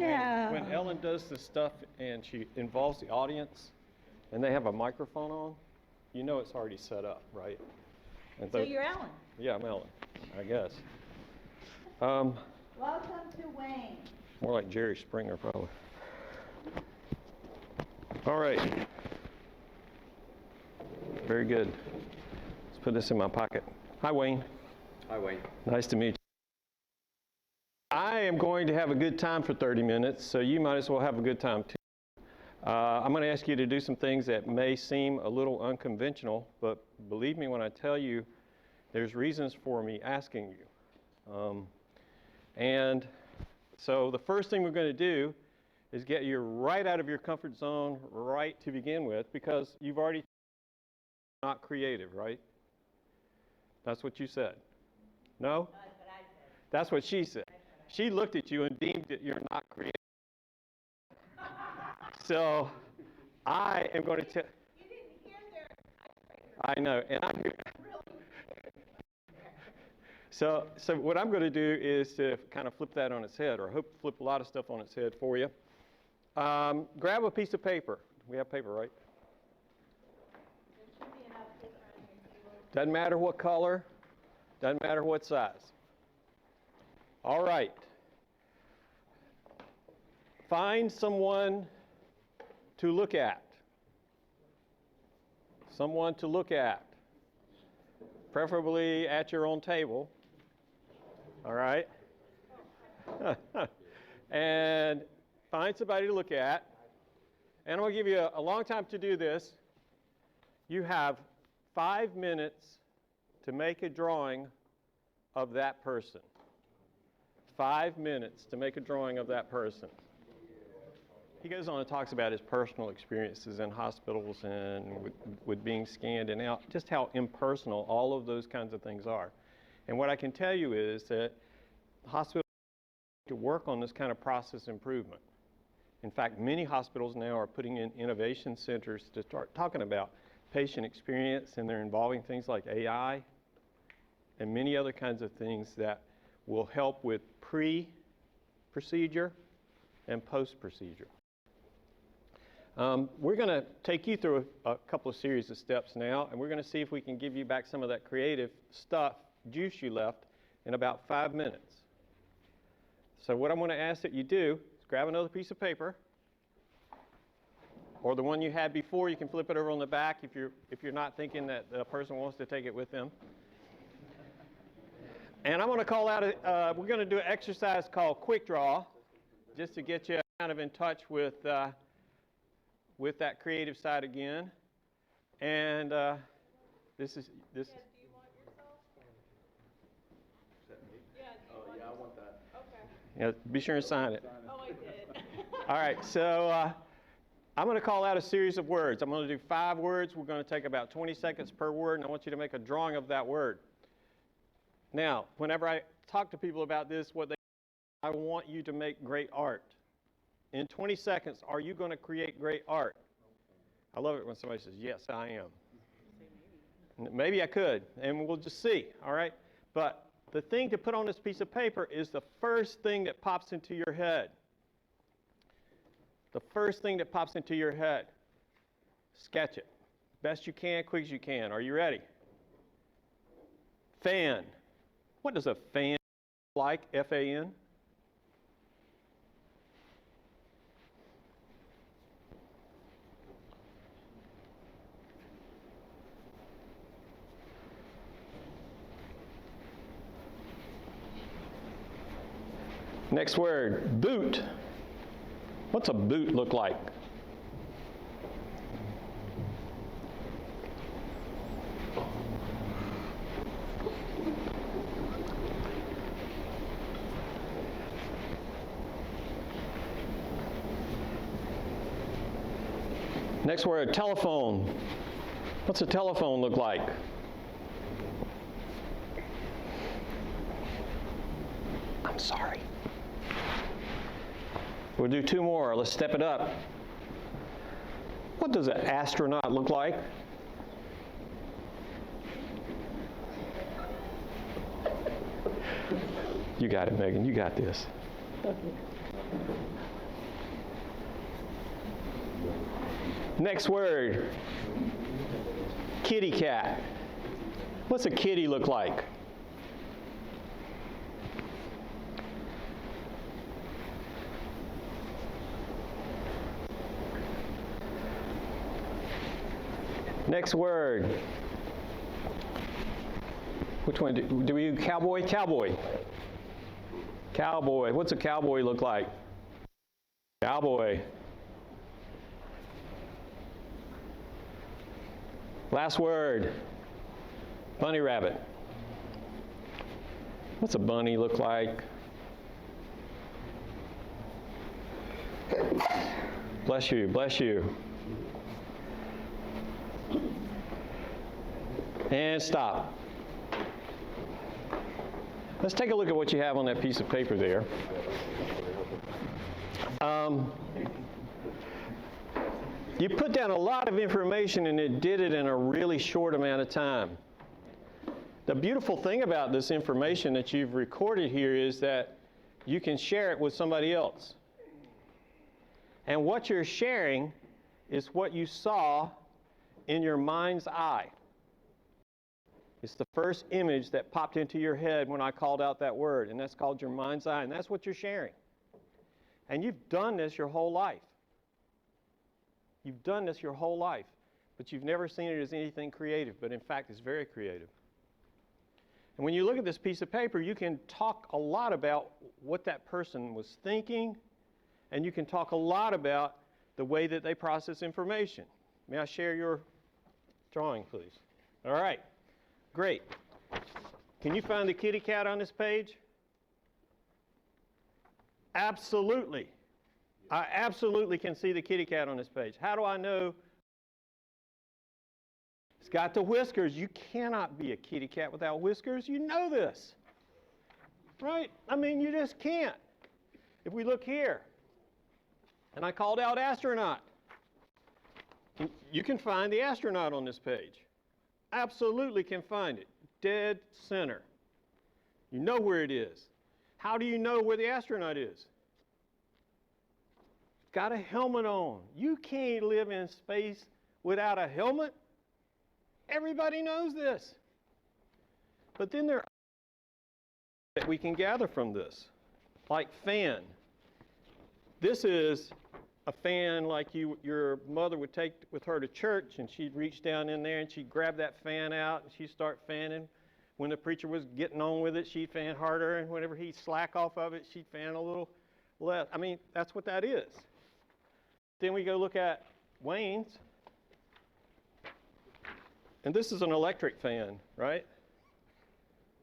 No. When Ellen does this stuff and she involves the audience and they have a microphone on, you know it's already set up, right? And So you're Ellen. Yeah, I'm Ellen, I guess. Welcome to Wayne. More like Jerry Springer, probably. All right. Very good. Let's put this in my pocket. Hi, Wayne. Hi, Wayne. Nice to meet you. I am going to have a good time for 30 minutes, so you might as well have a good time too. I'm going to ask you to do some things that may seem a little unconventional, but believe me when I tell you, there's reasons for me asking you. And so the first thing we're going to do is get you right out of your comfort zone right to begin with, because you've already not creative, right? That's what you said. No? That's what I said. That's what she said. She looked at you and deemed that you're not creative. So I am going to tell. You didn't hear their I know, and I'm here. So what I'm going to do is to kind of flip that on its head, or I hope to flip a lot of stuff on its head for you. Grab a piece of paper. We have paper, right? There should be enough paper on your table. Doesn't matter what color, doesn't matter what size. All right. Find someone to look at. Someone to look at. Preferably at your own table. All right? And find somebody to look at. And I'm going to give you a long time to do this. You have 5 minutes to make a drawing of that person. 5 minutes to make a drawing of that person. He goes on and talks about his personal experiences in hospitals and with being scanned, and just how impersonal all of those kinds of things are. And what I can tell you is that hospitals to work on this kind of process improvement. In fact, many hospitals now are putting in innovation centers to start talking about patient experience, and they're involving things like AI and many other kinds of things that will help with pre-procedure and post-procedure. We're going to take you through a couple of series of steps now, and we're going to see if we can give you back some of that creative stuff, juice you left, in about 5 minutes. So what I'm going to ask that you do is grab another piece of paper, or the one you had before. You can flip it over on the back if you're not thinking that the person wants to take it with them. And I'm going to call out, we're going to do an exercise called Quick Draw, just to get you kind of in touch with that creative side again. And this. Yeah, do you want yourself? Is that me? Yeah, do you Oh, want yeah, I yourself? want that. Okay. Yeah, be sure and sign it. Oh, I did. All right, so I'm going to call out a series of words. I'm going to do 5 words. We're going to take about 20 seconds per word, and I want you to make a drawing of that word. Now, whenever I talk to people about this, I want you to make great art. In 20 seconds, are you going to create great art? I love it when somebody says, yes, I am. Maybe I could, and we'll just see, all right? But the thing to put on this piece of paper is the first thing that pops into your head. The first thing that pops into your head. Sketch it. Best you can, quick as you can. Are you ready? Fan. What does a fan look like, F-A-N? Next word, boot. What's a boot look like? Next word, telephone. What's a telephone look like? I'm sorry. We'll do 2 more. Let's step it up. What does an astronaut look like? You got it, Megan. You got this. Next word, kitty cat. What's a kitty look like? Next word. Which one? Do we do cowboy? Cowboy. Cowboy. What's a cowboy look like? Cowboy. Last word. Bunny rabbit. What's a bunny look like? Bless you, bless you. And stop. Let's take a look at what you have on that piece of paper there. You put down a lot of information and it did it in a really short amount of time. The beautiful thing about this information that you've recorded here is that you can share it with somebody else. And what you're sharing is what you saw in your mind's eye. It's the first image that popped into your head when I called out that word, and that's called your mind's eye, and that's what you're sharing. And you've done this your whole life. You've done this your whole life, but you've never seen it as anything creative, but in fact it's very creative. And when you look at this piece of paper, you can talk a lot about what that person was thinking, and you can talk a lot about the way that they process information. May I share your drawing, please? All right, great. Can you find the kitty cat on this page? Absolutely. I absolutely can see the kitty cat on this page. How do I know? It's got the whiskers. You cannot be a kitty cat without whiskers. You know this, right? I mean, you just can't. If we look here, and I called out astronaut, you can find the astronaut on this page. Absolutely can find it. Dead center. You know where it is. How do you know where the astronaut is? Got a helmet on. You can't live in space without a helmet. Everybody knows this. But then there are that we can gather from this, like fan. This is a fan like your mother would take with her to church, and she'd reach down in there and she'd grab that fan out and she'd start fanning. When the preacher was getting on with it, she'd fan harder, and whenever he'd slack off of it, she'd fan a little less. I mean, that's what that is. Then we go look at Wayne's. And this is an electric fan, right?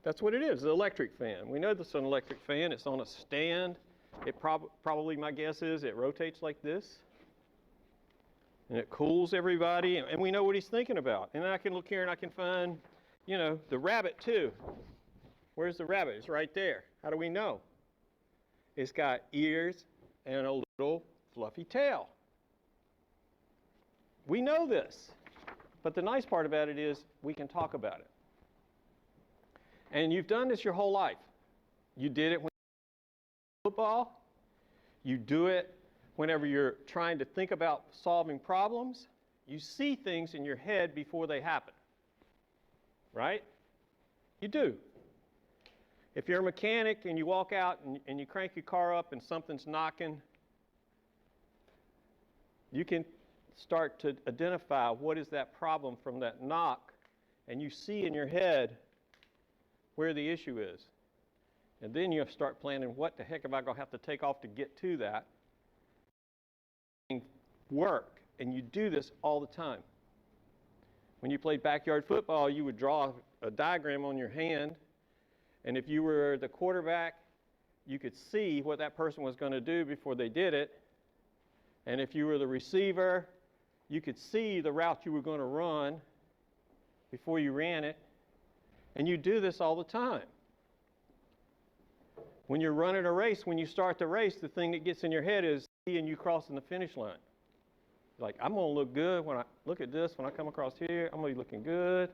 That's what it is, an electric fan. We know this is an electric fan. It's on a stand. It probably, my guess is, it rotates like this. And it cools everybody. And we know what he's thinking about. And then I can look here and I can find, you know, the rabbit too. Where's the rabbit? It's right there. How do we know? It's got ears and a little fluffy tail. We know this, but the nice part about it is we can talk about it. And you've done this your whole life. You did it when you played football. You do it whenever you're trying to think about solving problems. You see things in your head before they happen, right? You do. If you're a mechanic and you walk out and you crank your car up and something's knocking, you can start to identify what is that problem from that knock, and you see in your head where the issue is. And then you have to start planning, what the heck am I going to have to take off to get to that? Work, and you do this all the time. When you played backyard football, you would draw a diagram on your hand, and if you were the quarterback, you could see what that person was going to do before they did it. And if you were the receiver, you could see the route you were going to run before you ran it. And you do this all the time. When you're running a race, when you start the race, the thing that gets in your head is seeing you crossing the finish line. Like, I'm going to look good when I look at this, when I come across here, I'm going to be looking good.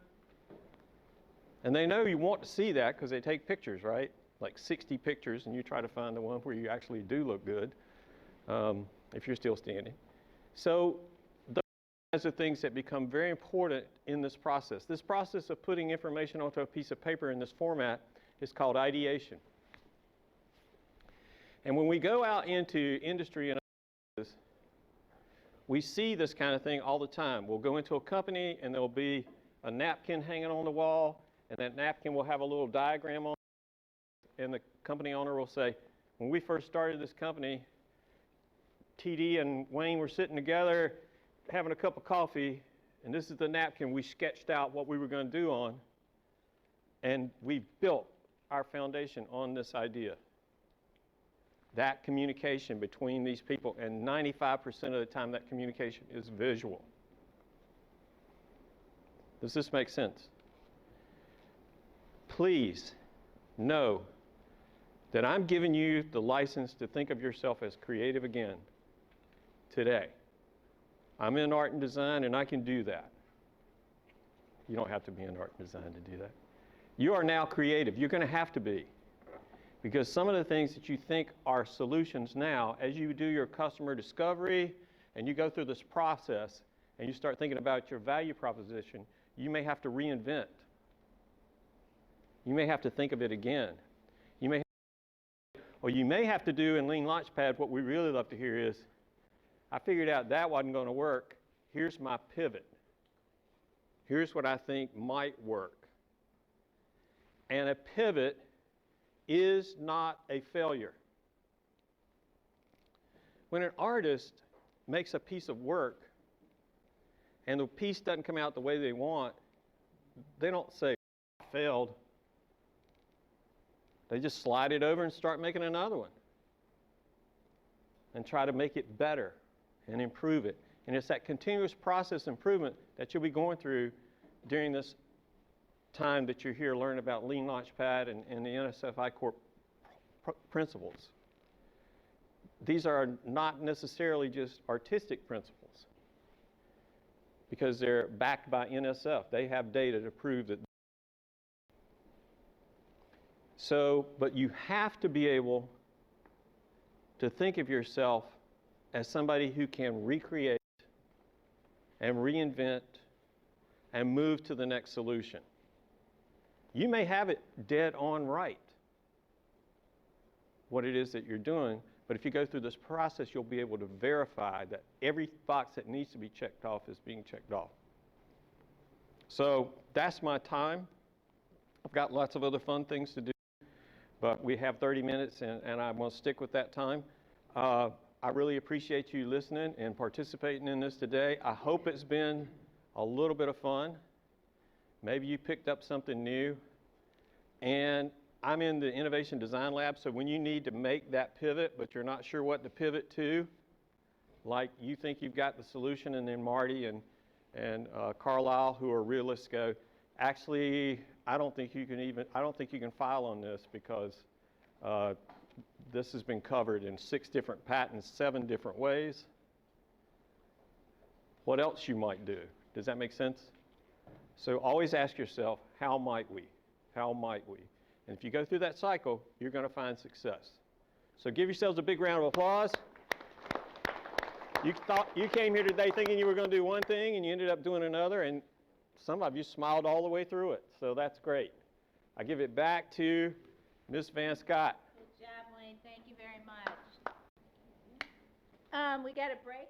And they know you want to see that because they take pictures, right? like 60 pictures, and you try to find the one where you actually do look good, if you're still standing. So those kinds of things that become very important in this process. This process of putting information onto a piece of paper in this format is called ideation. And when we go out into industry and others, we see this kind of thing all the time. We'll go into a company and there'll be a napkin hanging on the wall, and that napkin will have a little diagram on it, and the company owner will say, when we first started this company, TD and Wayne were sitting together having a cup of coffee, and this is the napkin we sketched out what we were going to do on, and we built our foundation on this idea. That communication between these people, and 95% of the time that communication is visual. Does this make sense? Please know that I'm giving you the license to think of yourself as creative again today. I'm in art and design, and I can do that. You don't have to be in art and design to do that. You are now creative. You're going to have to be. Because some of the things that you think are solutions now, as you do your customer discovery and you go through this process and you start thinking about your value proposition, you may have to reinvent. You may have to think of it again. You may have to do in Lean Launchpad what we really love to hear is, I figured out that wasn't going to work. Here's my pivot. Here's what I think might work. And a pivot is not a failure. When an artist makes a piece of work and the piece doesn't come out the way they want, they don't say, I failed. They just slide it over and start making another one and try to make it better and improve it. And it's that continuous process improvement that you'll be going through during this time that you're here learning about Lean Launchpad and the NSF I-Corp principles. These are not necessarily just artistic principles because they're backed by NSF. They have data to prove that. So, but you have to be able to think of yourself as somebody who can recreate and reinvent and move to the next solution. You may have it dead on right, what it is that you're doing, but if you go through this process, you'll be able to verify that every box that needs to be checked off is being checked off. So that's my time. I've got lots of other fun things to do, but we have 30 minutes, and I'm going to stick with that time. I really appreciate you listening and participating in this today. I hope it's been a little bit of fun. Maybe you picked up something new. And I'm in the Innovation Design Lab, so when you need to make that pivot, but you're not sure what to pivot to, like you think you've got the solution, and then Marty and Carlisle, who are realists, go, actually, I don't think you can file on this because this has been covered in 6 different patents, 7 different ways. What else you might do? Does that make sense? So always ask yourself, how might we? How might we? And if you go through that cycle, you're going to find success. So give yourselves a big round of applause. You came here today thinking you were going to do one thing, and you ended up doing another, and some of you smiled all the way through it. So that's great. I give it back to Ms. Van Scott. Good job, Wayne. Thank you very much. We got a break.